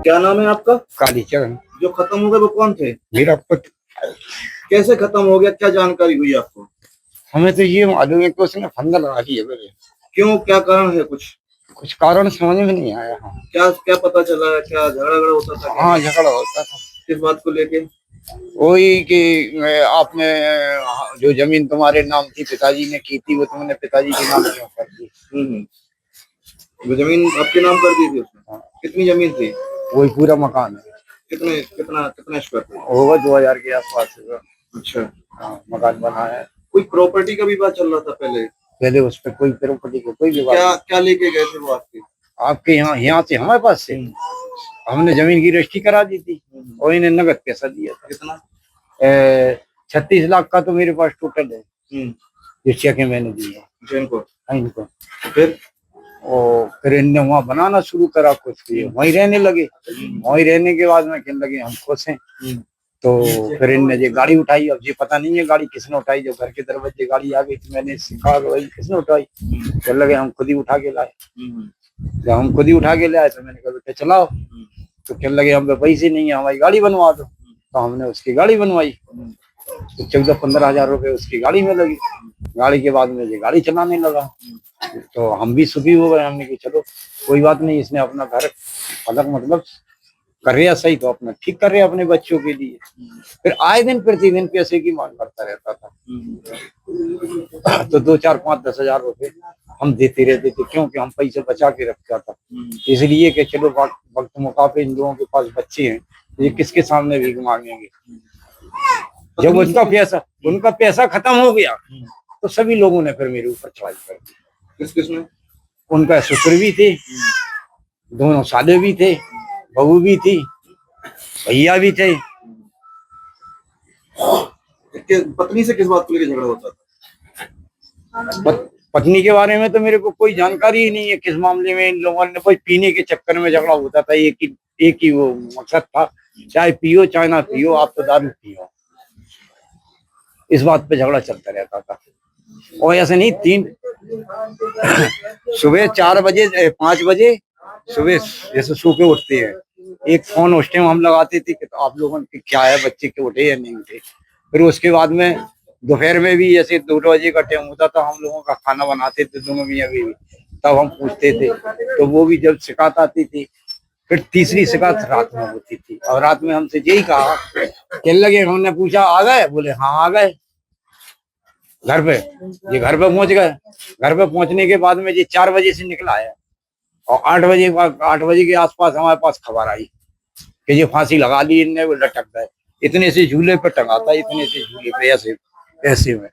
क्या नाम है आपका? कालीचरण। जो खत्म हो गए वो कौन थे? मेरा पुत्र। कैसे खत्म हो गया, क्या जानकारी हुई आपको? हमें तो ये मालूम है कि उसने फंदा लगा दिया मेरे। क्यों, क्या कारण है कुछ? कुछ कारण समझ में नहीं आया। हाँ, क्या क्या पता चला है, क्या झगड़ा झगड़ा होता था क्या? हाँ झगड़ा होता था। किस बात को लेके? वही कि आपने जो जमीन तुम्हारे नाम थी पिताजी ने की थी वो तुमने पिताजी के नाम क्यों कर दी। वो जमीन आपके नाम कर दी थी उसने? हाँ, कितनी जमीन थी? वही पूरा मकान है। कितने कितना कितना स्क्वायर फीट? होगा 2000 के आसपास होगा। अच्छा। हाँ, मकान बना है। कोई प्रॉपर्टी का भी बात चल रहा था पहले? पहले उस पर कोई प्रॉपर्टी को कोई विवाद क्या नहीं। क्या लेके गए थे वो आपके? आपके यहाँ से हमारे पास से हमने जमीन की रजिस्ट्री करा दी थी और इन्हें नगद पैसा दिया था। कितना? 36 लाख का तो मेरे पास टोटल है। ये चेक मैंने दिए हैं इनको? इनको। फिर फिर इनने वहाँ बनाना शुरू करा, कुछ किए वहीं रहने लगे। वहीं रहने के बाद में कहने लगे हम खुश हैं। तो फिर इनने ये गाड़ी उठाई। अब ये पता नहीं है गाड़ी किसने उठाई। जब घर के दरवाजे गाड़ी आ गई तो मैंने सिखा भाई किसने उठाई। कहने लगे हम खुद ही उठा के लाए। जब हम खुद ही उठा के लाए तो मैंने कहा बेटा चलाओ। तो कहने लगे हम पे पैसे नहीं है, हमारी गाड़ी बनवा दो। तो हमने उसकी गाड़ी बनवाई। तो 14-15 हजार रुपए उसकी गाड़ी में लगी। गाड़ी के बाद में ये गाड़ी चलाने लगा। तो हम भी सुखी हो गए। हमने कहा चलो कोई बात नहीं, इसने अपना घर अलग मतलब कर रहा सही तो अपना ठीक कर रहे अपने बच्चों के लिए। फिर आए दिन प्रतिदिन पैसे की मांग करता रहता था। तो 2, 4, 5, 10 हजार रुपए हम देते रहते थे क्योंकि हम पैसे बचा के रखता था। इसलिए कि चलो वक्त मुकाबले इन लोगों के पास बच्चे हैं, ये किसके सामने भीख मांगेंगे। जब उनका पैसा खत्म हो गया तो सभी लोगों ने फिर मेरे ऊपर चढ़ाई कर दी। किस किसने? उनका ससुर भी थे, दोनों साले भी थे, बहू भी थी, भैया भी थे। पत्नी से किस बात को लेकर झगड़ा होता था? पत्नी के बारे में तो मेरे को कोई जानकारी ही नहीं है किस मामले में इन लोगों ने। कोई पीने के चक्कर में झगड़ा होता था। एक ही वो मकसद था, चाहे पियो चाहे ना पियो आप तो दारू पियो। इस बात पे झगड़ा चलता रहता था। और ऐसे नहीं, 3 सुबह 4 बजे 5 बजे सुबह जैसे सो के उठते हैं, एक फोन उस टाइम हम लगाते थे कि तो आप लोगों के क्या है, बच्चे के उठे या नहीं उठे। फिर उसके बाद में दोपहर में भी जैसे 2 बजे का टाइम होता था, हम लोगों का खाना बनाते थे दोनों मियां बीवी, तब हम पूछते थे। तो वो भी जब शिकायत आती थी, फिर तीसरी शिकायत रात में होती थी। और रात में हमसे यही कहा, कहने लगे हमने पूछा आ गए, बोले हाँ आ गए घर पे। ये घर पे पहुंच गए। घर पे पहुंचने के बाद में ये 4 बजे से निकला है और 8 बजे के आसपास हमारे पास खबर आई कि ये फांसी लगा ली इनने, वो लटक गए। इतने से झूले पे टंगा था, इतने से झूले पे ऐसे ऐसे में।